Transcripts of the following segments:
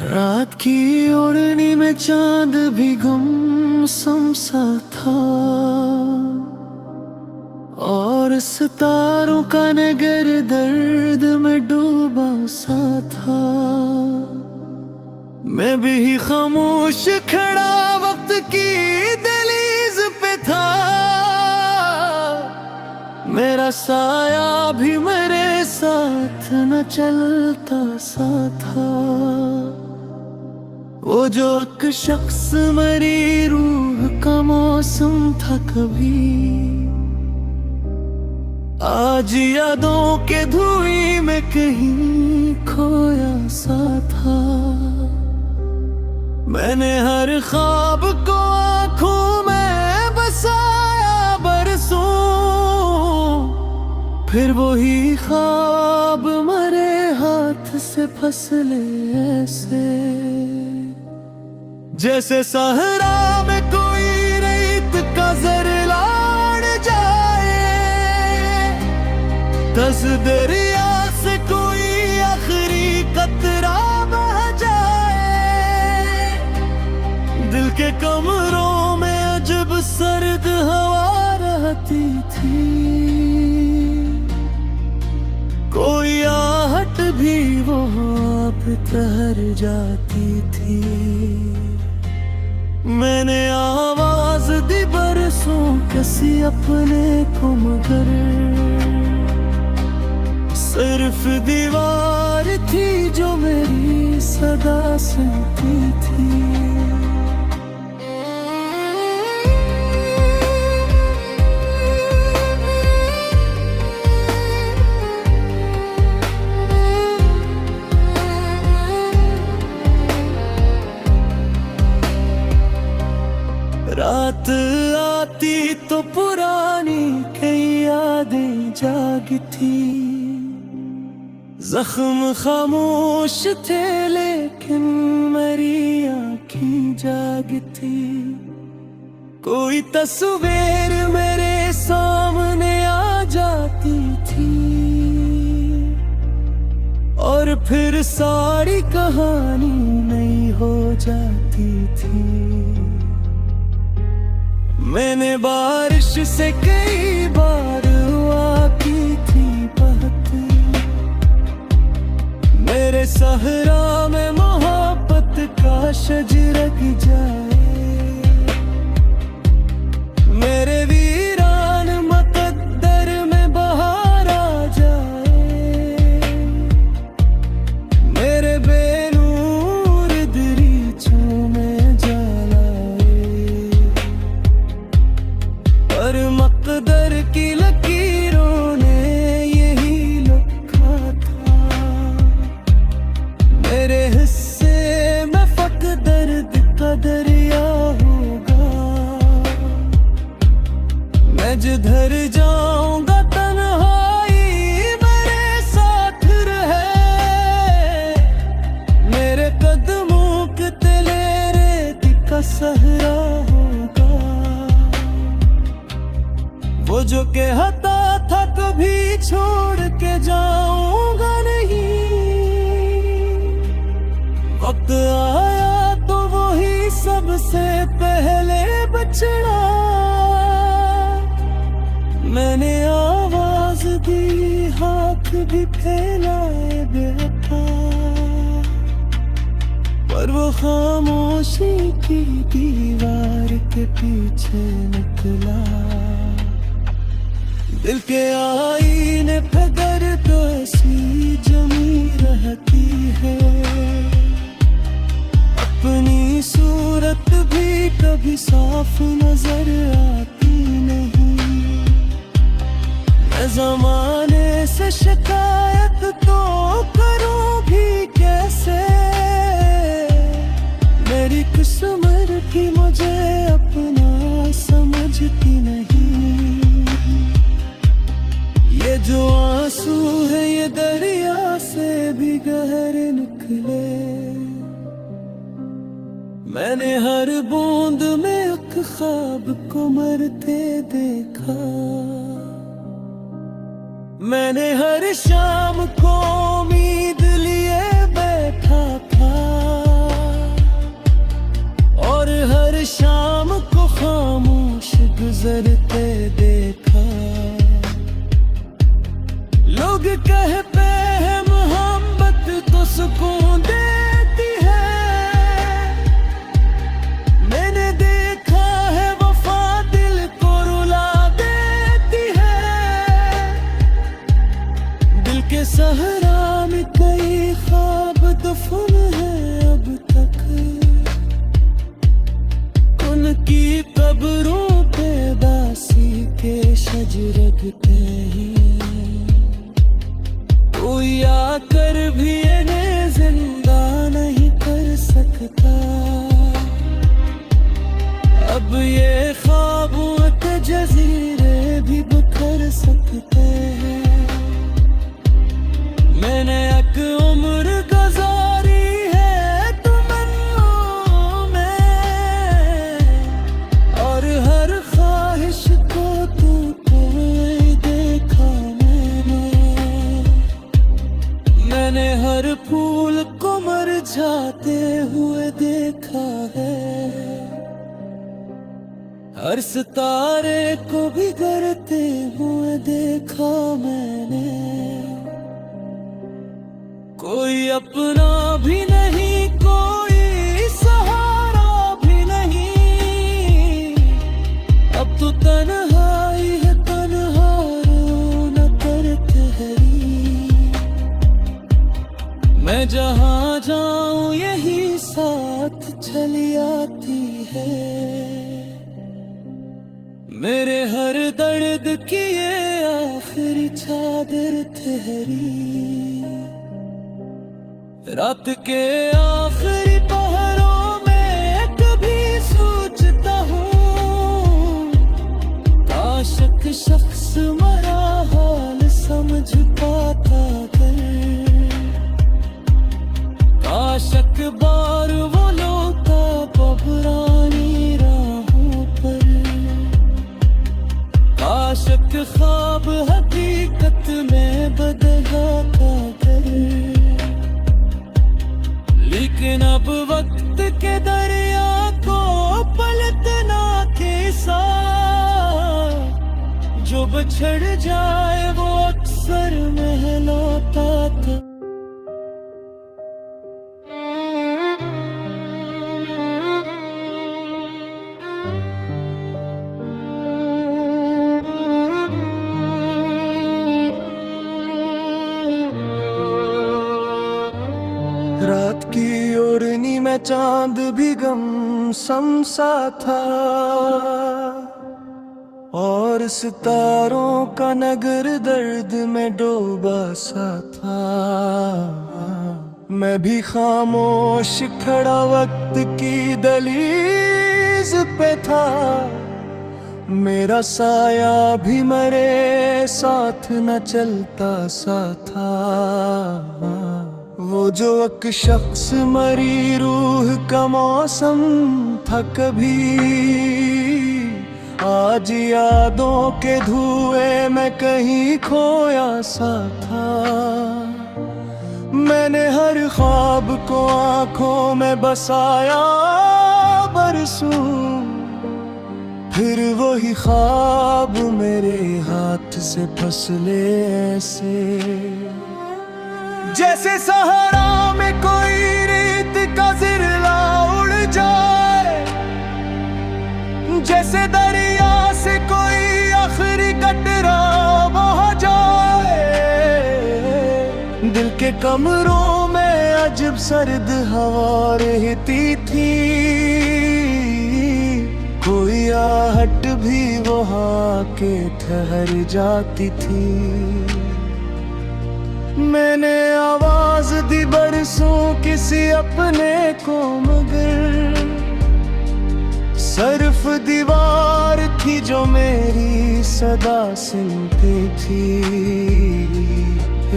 रात की ओढ़नी में चांद भी गुमसुम सा था और सितारों का नगर दर्द में डूबा सा था। मैं भी खामोश खड़ा वक्त की दहलीज पे था। मेरा साया भी मेरे साथ न चलता सा था। वो जो एक शख्स मेरी रूह का मौसम था कभी, आज यादों के धुएं में कहीं खोया सा था। मैंने हर ख्वाब को आंखों में बसाया बरसों, फिर वही ख्वाब मरे हाथ से फसले ऐसे, जैसे सहरा में कोई रेत का जर लाड़ जाए, दस दरिया से कोई आखिरी कतरा बह जाए। दिल के कमरों में अजब सर्द हवा रहती थी, कोई आहट भी वो आप ठहर जाती थी। मैंने आवाज दी बरसों किसी अपने को, मगर सिर्फ दीवार थी जो मेरी सदा सुनती थी। रात आती तो पुरानी कई यादें जागती, जख्म खामोश थे लेकिन मेरी आँखें जागती। कोई तस्वीर मेरे सामने आ जाती थी और फिर सारी कहानी नई हो जाती थी। मैंने बारिश से कई बार हुआ की थी बात, मेरे सहरा में मोहब्बत का शजरक जाए, मेरे वीरान मुकद्दर में बहार आ जाए, मेरे बेनूर दरीचों में जलाए। पर मकदर की लकीरों ने यही लिखा था, मेरे हिस्से में फक दर्द का दरिया होगा। मैं जिधर जाऊंगा तन्हाई मेरे साथ रहे, मेरे कदमों के तले रेत का सहरा होगा। वो जो कहता था कभी छोड़ के जाऊंगा नहीं, वक्त आया तो वही सबसे पहले बचड़ा। मैंने आवाज दी, हाथ भी फैलाए बैठा, पर वो खामोशी की दीवार के पीछे निकला। दिल के आईने पे दर्द ऐसी जमी रहती है, अपनी सूरत भी कभी साफ नजर आती नहीं। मैं ज़माने से शिकायत तो करूं भी कैसे, मेरी किस्मत की मुझे अपना समझती नहीं। ये जो आंसू है ये दरिया से भी गहरे निकले, मैंने हर बूंद में एक ख्वाब को मरते देखा। मैंने हर शाम को उम्मीद लिए बैठा था, गुजरते देखा। लोग कहते हैं मोहब्बत तो सुकून देती है, मैंने देखा है वफा दिल को रुला देती है। दिल के सहरा में कई ख्वाब दफन है अब तक, उनकी कब्रों पे दासी के शजरगते हैं। कोई आकर भी इन्हें जिंदा नहीं कर सकता। अब ये ख्वाबों के जजीरे भी बिखर सकते हैं। मैंने एक उम्र गुजारी है तमन्नाओं में, और हर ख्वाहिश को तू कोई देखा मैंने हर फूल को मुरझाते हुए देखा है, हर सितारे को बिगड़ते हुए देखा मैंने। कोई अपना भी नहीं, कोई सहारा भी नहीं, अब तो तन्हाई है, तन्हा रोना कर ठहरी। मैं जहाँ जाऊं यही साथ चली आती है, मेरे हर दर्द की ये आखिरी चादर ठहरी। रात के आखिरी पहरों में कभी सोचता हूँ, काश एक शख्स मरा हाल समझ पाता कर। काश एक बार वो लोटा पुरानी राहों पर, काश एक ख्वाब हकीकत में बदलाता कर। लेकिन अब वक्त के दरिया को पलटना के साथ, जो बिछड़ जाए वो अक्सर महलाता था। रात की ओढ़नी में चांद भी गमसम सा था, और सितारों का नगर दर्द में डूबा सा था। मैं भी खामोश खड़ा वक्त की दहलीज पे था, मेरा साया भी मरे साथ न चलता सा था। वो जो एक शख्स मरी रूह का मौसम था कभी, आज यादों के धुएं में कहीं खोया सा था। मैंने हर ख्वाब को आंखों में बसाया बरसों, फिर वही ख्वाब मेरे हाथ से फसले ऐसे, जैसे सहारा में कोई रेत का जिरला उड़ जाए, जैसे दरिया से कोई आखिरी कतरा बह जाए। दिल के कमरों में अजब सर्द हवा रहती थी, कोई आहट भी वहाँ के ठहर जाती थी। मैंने आवाज दी बरसों किसी अपने को, मगर सिर्फ दीवार थी जो मेरी सदा सुनती थी।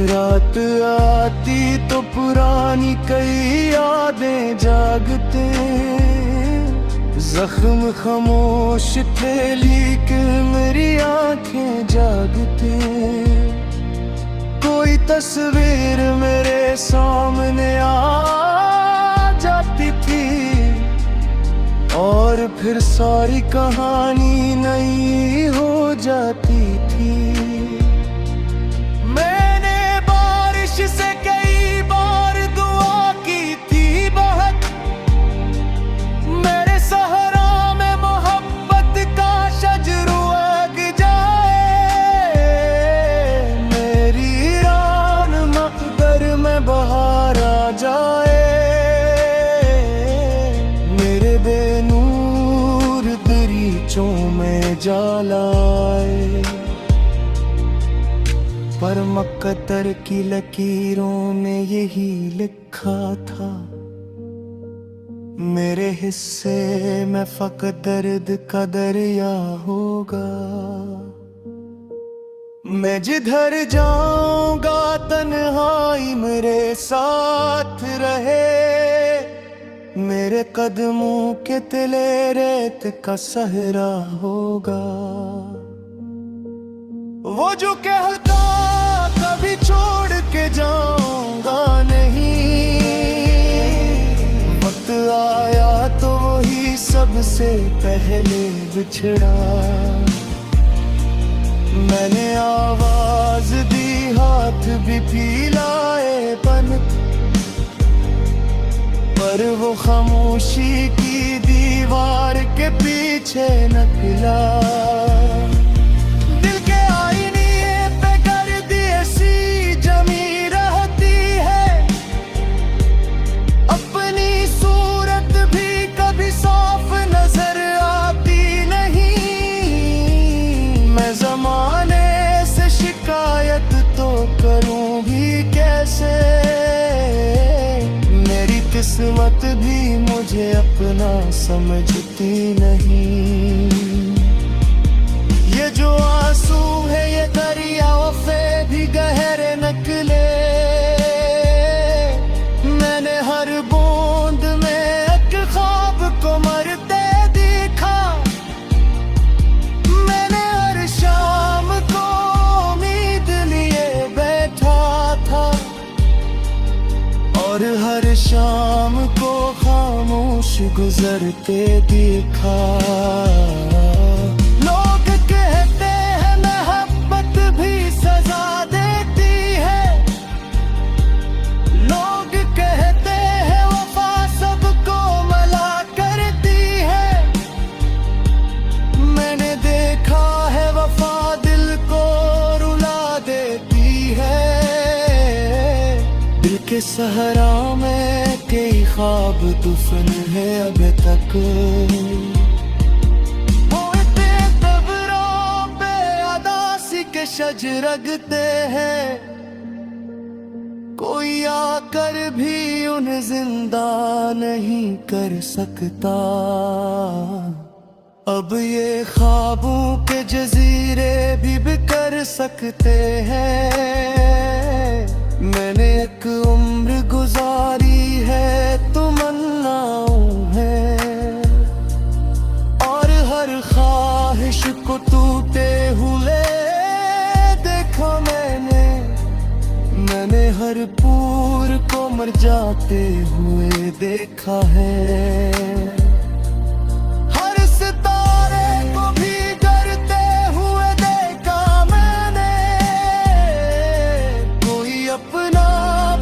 रात आती तो पुरानी कई यादें जागते, जख्म खामोश थे लेकिन मेरी आंखें जागते। कोई तस्वीर मेरे सामने आ जाती थी, और फिर सारी कहानी नई हो जाती थी। मैंने बारिश से कई बार दुआ की थी बहुत, मेरे सहरा में मोहब्बत का शजर उग जाए, मेरी ईरान मकदर में बहार आ जाए, मेरे बेनूर दरीचों में जालाए। पर मकदर की लकीरों में यही लिखा था, मेरे हिस्से में फकत दर्द का दरिया होगा। मैं जिधर जाऊंगा तन्हाई मेरे साथ रहे, मेरे कदमों के तले रेत का सहरा होगा। वो जो कहता कभी छोड़ के जाऊंगा नहीं, वक्त आया तो वही सबसे पहले बिछड़ा। मैंने आवाज दी, हाथ भी फैलाए पन, पर वो खामोशी की दीवार के पीछे निकला। दिल के आईने पे गर्दी ऐसी जमी रहती है, अपनी सूरत भी कभी साफ नजर आती नहीं। मैं जमाने से शिकायत तो करूं भी कैसे, मेरी किस्मत भी मुझे अपना समझती नहीं। ये जो आंसू है ये दरिया वफे भी गहरे निकले, मैंने हर बूंद में एक ख्वाब को मरते देखा। मैंने हर शाम को उम्मीद लिए बैठा था, और हर शाम को खामोश गुजरते देखा। लोग कहते हैं मोहब्बत भी सजा देती है, लोग कहते हैं वफा सबको मला करती है। मैंने देखा है वफा दिल को रुला देती है, दिल के सहरा में कई ख्वाब दुफन है अब तक। होते कब्रों पे अदासी के शजरगते हैं, कोई आकर भी उन्हें जिंदा नहीं कर सकता। अब ये ख्वाबों के जजीरे भी बिखर सकते हैं। मैंने एक उम्र गुजारी है तमन्नाओं है, और हर ख्वाहिश को टूटे हुए देखा मैंने। मैंने हर पूर को मर जाते हुए देखा है, हर सितारे को भी डरते हुए देखा मैंने। कोई अपना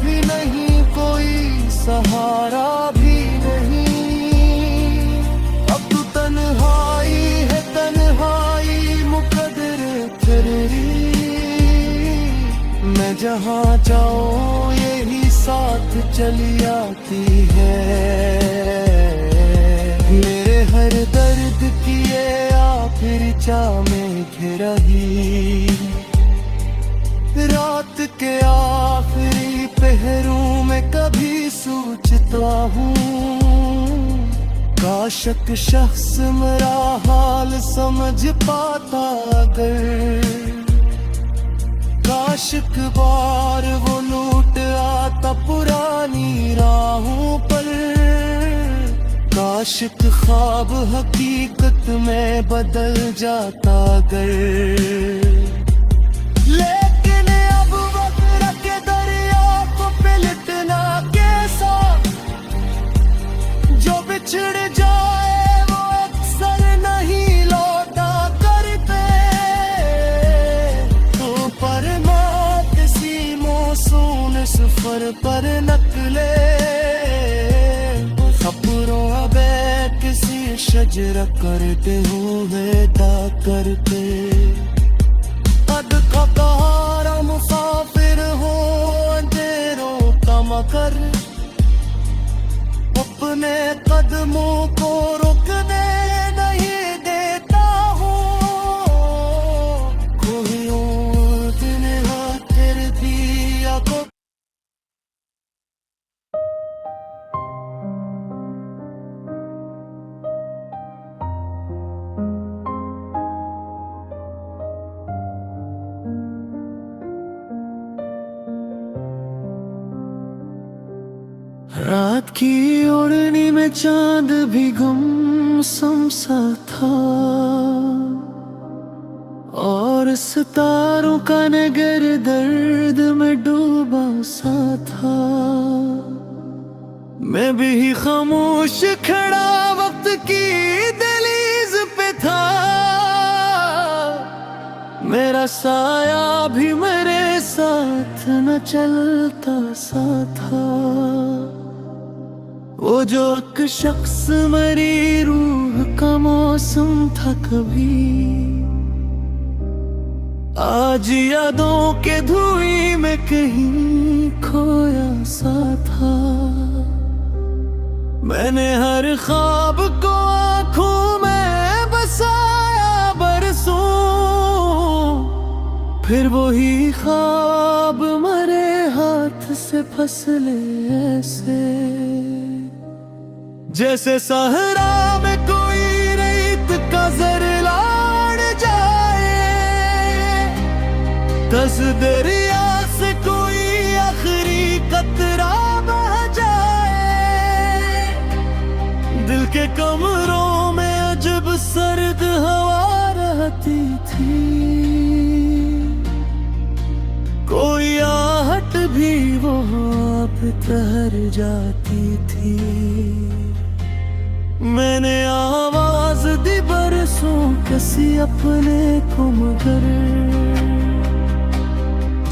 भी नहीं, कोई सहारा भी नहीं। अब तो तन्हाई है तन्हाई मुकद्दर तेरी, मैं जहाँ जाऊँ यही साथ चली आती है। मेरे हर दर्द की ये आखिरी चाह में घिरा ही, रात के आखिरी पहरों में कभी सोचता हूँ, काश एक शख्स मेरा हाल समझ पाता अगर। काश एक बार वो लौट आता पुरानी राहों पर, काश एक ख्वाब हकीकत में बदल जाता अगर। लेकिन अब वक्त के दरिया को पलटना कैसा, जो बिछड़ जाए पर नकले खबरों अबे किसी शजर करते हुए दा करते कद का कहारा मुसाफिर हो अंधेरों का मकर अपने कदमों को रुकने नहीं देता हूँ कोई और दिन तेरे दिया को रात की ओढ़नी में चांद भी गुमसुम सा था और सितारों का नगर दर्द में डूबा सा था। मैं भी खामोश खड़ा वक्त की दहलीज पे था मेरा साया भी मेरे साथ न चलता सा था। वो जो एक शख्स मरी रूह का मौसम था कभी आज यादों के धुएं में कहीं खोया सा था। मैंने हर ख्वाब को आंखों में बसाया बरसों फिर वही ख्वाब मरे हाथ से फसले ऐसे जैसे सहरा में कोई रेत का जर लाड़ जाए दस दरिया से कोई आखिरी कतरा बह जाए दिल के कमरों में अजब सर्द हवा रहती थी कोई आहट भी वो आप ठहर जाती थी। मैंने आवाज दी बरसों किसी अपने को मगर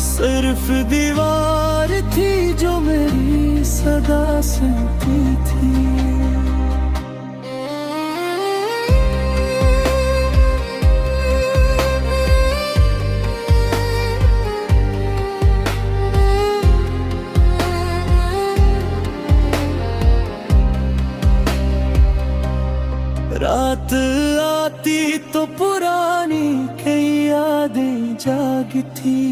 सिर्फ दीवार थी जो मेरी सदा सुनती थी। रात आती तो पुरानी कई यादें जागी थी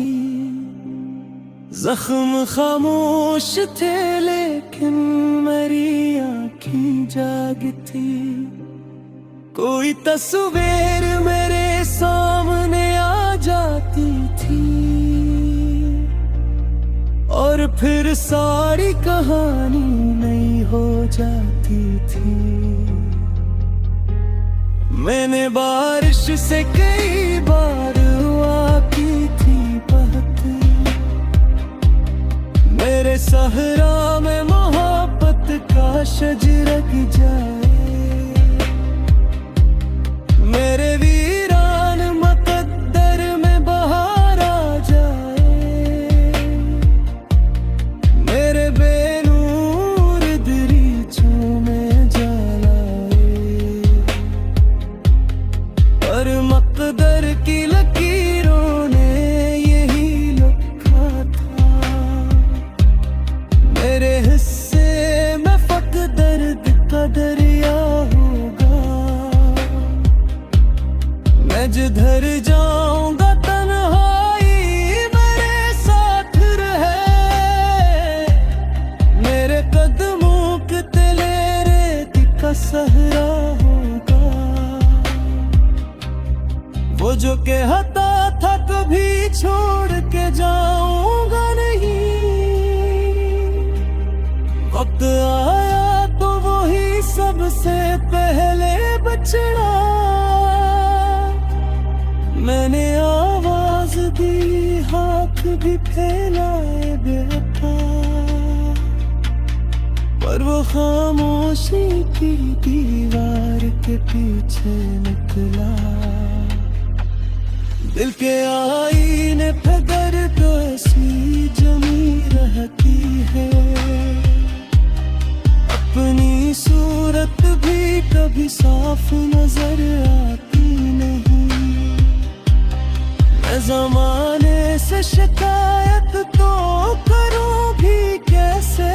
जख्म खामोश थे लेकिन मेरी आँखें जागी थी कोई तस्वीर मेरे सामने आ जाती थी और फिर सारी कहानी नई हो जाती थी। मैंने बारिश से कई बार हुआ की थी बात मेरे सहरा में मोहब्बत का शजरक जाए मेरे वीरान मुकद्दर में बहार आ जाए मेरे बेनूर दरीचों में पर मकदर की लकीरों ने यही लिखा था मेरे हिस्से में फक दर्द का दरिया होगा मैं जिधर जाऊंगा तन्हाई मेरे साथ रहे मेरे कदमों के तले रेत का सहरा वो जो कहता था कभी छोड़ के जाऊंगा नहीं वक्त आया तो वही सबसे पहले बचना मैंने आवाज दी हाथ भी फैलाए बेवफा पर वो खामोशी की दीवार के पीछे निकला दिल के आईने पे दर्द ऐसी जमी रहती है, अपनी सूरत भी कभी साफ नजर आती नहीं। मैं ज़माने से शिकायत तो करूं भी कैसे,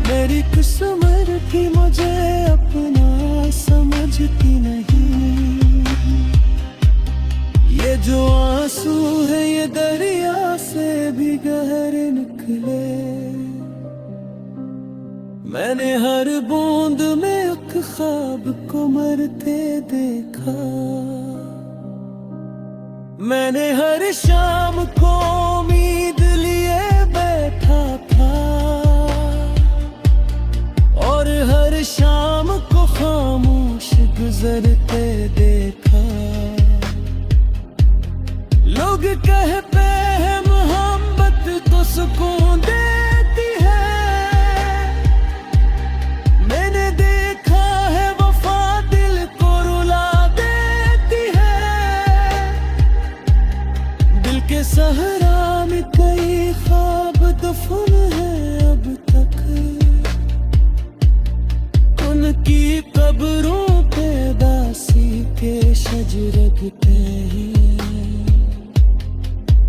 मेरी किस्मत की मुझे अपना समझती नहीं। ये जो आंसू है ये दरिया से भी गहरे निकले, मैंने हर बूंद में एक ख्वाब को मरते देखा। मैंने हर शाम को उम्मीद लिए बैठा था, और हर शाम को खामोश गुजरते देखा। लोग कहते हैं मोहब्बत तो सुकून देती है, मैंने देखा है वफा दिल को रुला देती है। दिल के सहरा में कई ख्वाब दफन है अब तक, उनकी कब्रों पे दासी के शजरते हैं।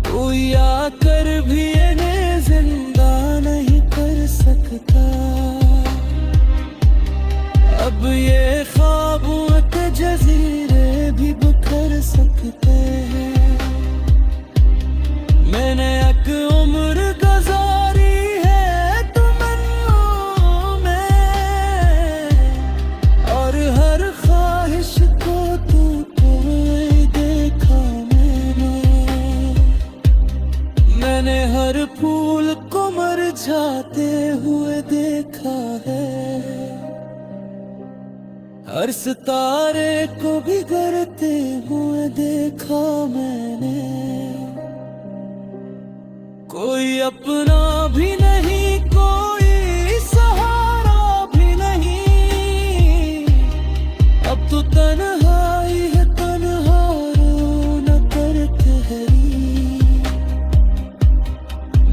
कोई आकर भी इन्हें जिंदा नहीं कर सकता, अब ये ख्वाबों के जजीरे भी बिखर सकते हैं। मैंने एक उम्र गुजारी है तमन्नाओं में, और हर ख्वाहिश को तू देखा मैंने हर फूल को मुरझाते हुए देखा है, हर सितारे को बिगड़ते हुए देखा मैंने। कोई अपना भी नहीं, कोई सहारा भी नहीं, अब तो तन्हाई है, तन्हा रोना करते हैं।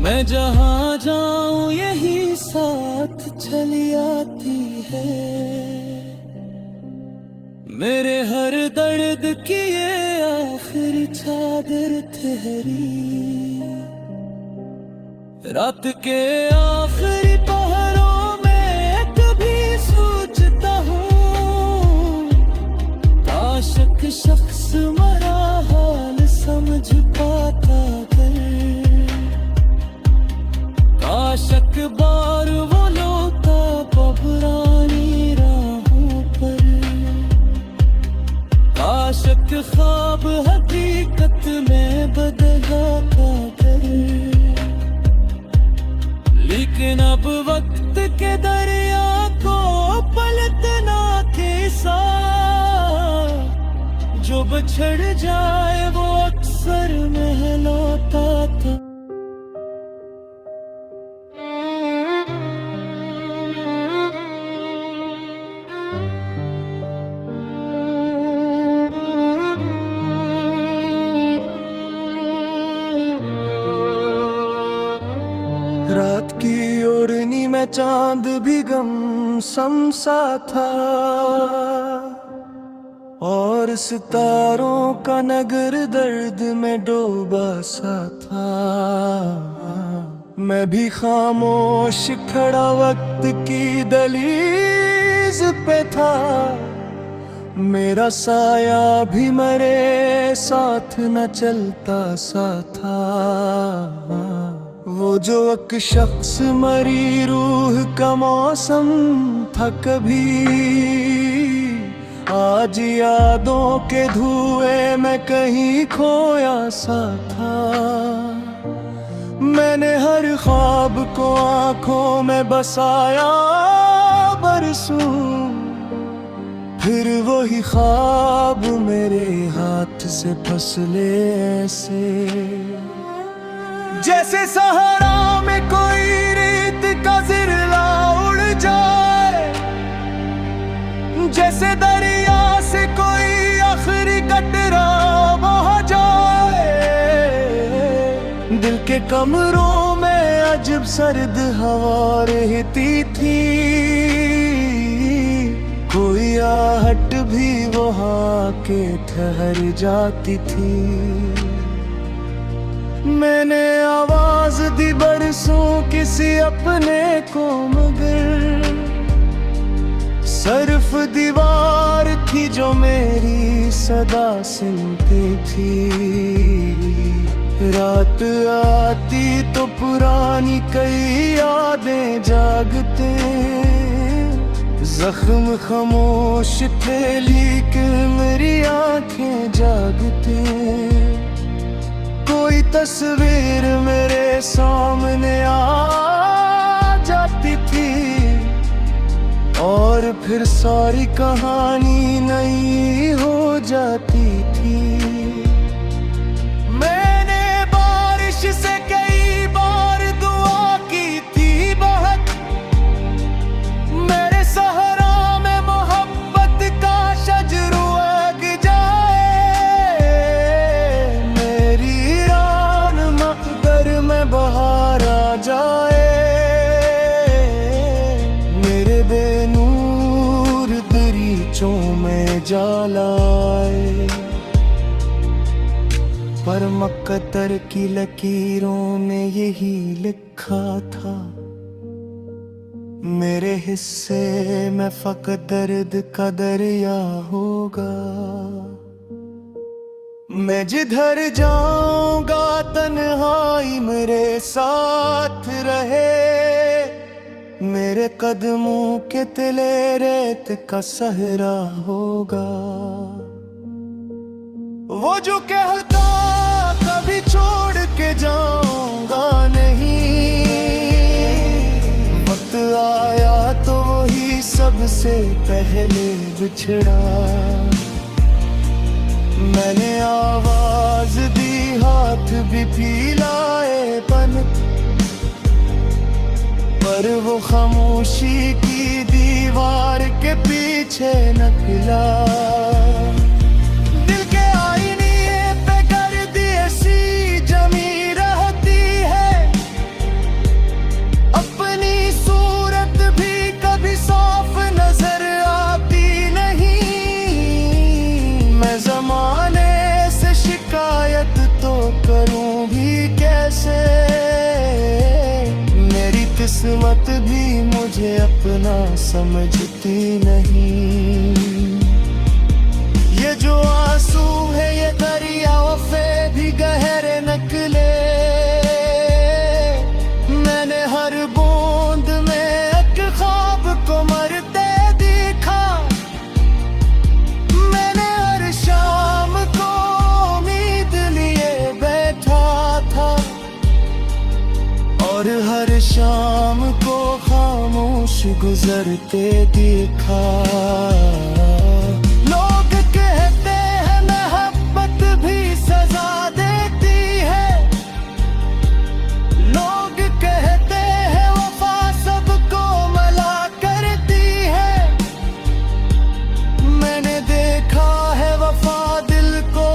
मैं जहाँ जाऊं यही साथ चली आती है, मेरे हर दर्द की ये आखिरी चादर ठहरी। रात के आखिरी पहरों में कभी सोचता हूँ, काश एक शख्स मरा हाल समझ पाता कर, काश एक बार वो लोटा पबरानी राहों पर, काश एक ख्वाब हकीकत में बदला कर। लेकिन अब वक्त के दरिया को पलटना के साथ, जो बिछड़ जाए वो अक्सर महलौता था। रात की ओढ़नी में चांद भी गम समसा था, और सितारों का नगर दर्द में डूबा सा था। मैं भी खामोश खड़ा वक्त की दहलीज पे था, मेरा साया भी मेरे साथ न चलता सा था। वो जो एक शख्स मरी रूह का मौसम था कभी, आज यादों के धुएं में कहीं खोया सा था। मैंने हर ख्वाब को आंखों में बसाया बरसों, फिर वही ख्वाब मेरे हाथ से फसले ऐसे, जैसे सहारा में कोई रेत का जिरला उड़ जाए, जैसे दरिया से कोई आखिरी कतरा कमरों में अजब सर्द हवा रहती थी, कोई आहट भी वहाँ के ठहर जाती थी। मैंने आवाज दी बरसों किसी अपने को, मगर सिर्फ दीवार थी जो मेरी सदा सुनती थी। रात आती तो पुरानी कई यादें जागते, जख्म खामोश थे लेकिन मेरी आंखें जागते। कोई तस्वीर मेरे सामने आ जाती थी और फिर सारी कहानी नई हो जाती थी। मैंने बारिश से कई बार दुआ की थी बहुत, मेरे सहरा में मोहब्बत का शजर उग जाए। मेरी रान मगर में बहार आ जाए, मेरे बेनूर दरीचों में जलाए। पर मकदर की लकीरों ने यही लिखा था, मेरे हिस्से में फकत दर्द का दरिया होगा। मैं जिधर जाऊंगा तन्हाई मेरे साथ रहे, मेरे कदमों के तले रेत का सहरा होगा। वो जो कहता कभी छोड़ के जाऊंगा नहीं, वक्त आया तो वही सबसे पहले बिछड़ा। मैंने आवाज दी हाथ भी फैलाए पन, पर वो खामोशी की दीवार के पीछे निकला। दिल के आईने पे गर्द ऐसी जमी रहती है, अपनी सूरत भी कभी साफ नजर आती नहीं। मैं जमाने से शिकायत तो करूं भी कैसे, मेरी किस्मत भी मुझे अपना समझती नहीं। ये जो आंसू है ये दरिया वफे भी गहरे निकले, मैंने हर बूंद में एक ख्वाब को मरते देखा। मैंने हर शाम को उम्मीद लिए बैठा था, और हर शाम को खामोश गुजरते देखा। लोग कहते हैं मोहब्बत भी सजा देती है, लोग कहते हैं वफा सबको मला करती है। मैंने देखा है वफा दिल को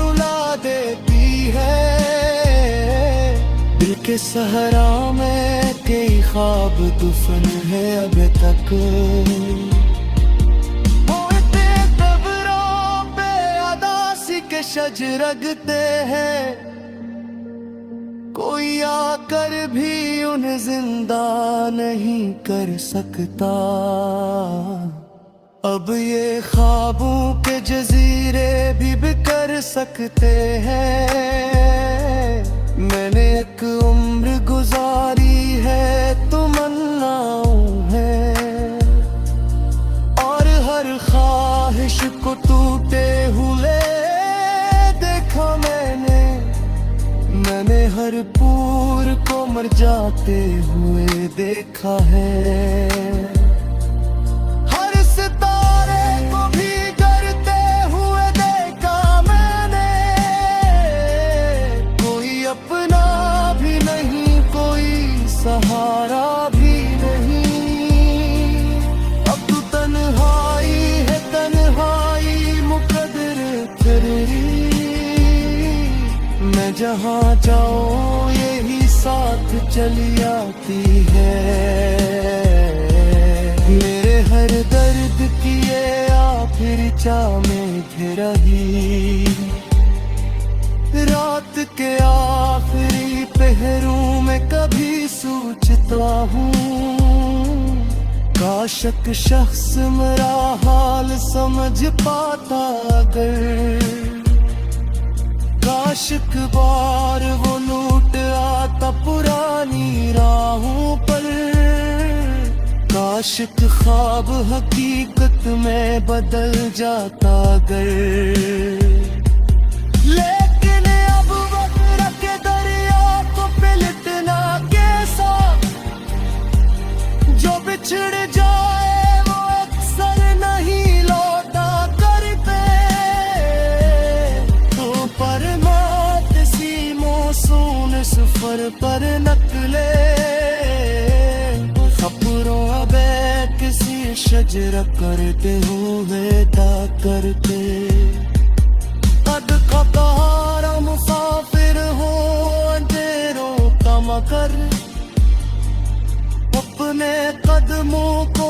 रुला देती है। दिल के सहरा में कई ख्वाब दुफन है अब तक, होते कब्रों पे अदासी के शज रगते हैं। कोई आकर भी उन्हें जिंदा नहीं कर सकता। अब ये ख्वाबों के जजीरे भी बिखर सकते हैं। मैंने एक उम्र गुजारी है तमन्नाओं है, और हर ख्वाहिश को टूटे हुए देखा मैंने। मैंने हर पूर को मर जाते हुए देखा है। हर सितारे को भी डरते हुए देखा मैंने। कोई अपना भी नहीं, कोई सहारा भी नहीं। अब तो तन्हाई है तन्हाई मुकद्दर तेरी। मैं जहाँ जाऊँ यही साथ चली आती है। मेरे हर दर्द की ये आखिर चाह में घिर रही, रात के आखिरी पहरों में कभी सोचता हूँ, काशक शख्स मेरा हाल समझ पाता अगर, काशक बार वो लूट आता पुरानी राहों पर, काशक ख्वाब हकीकत में बदल जाता अगर। लेकिन अब वक्त के दरिया को पलटना कैसा, जो बिछड़ जाए वो अक्सर नहीं लौटा करते, तो पर मौत सी मौसून सफर पर नकले, खबरों अबे किसी शजरा करते हुए दा करते, कद कतारा मुसाफिर हो अंधेरों का मगर, अपने कदमों को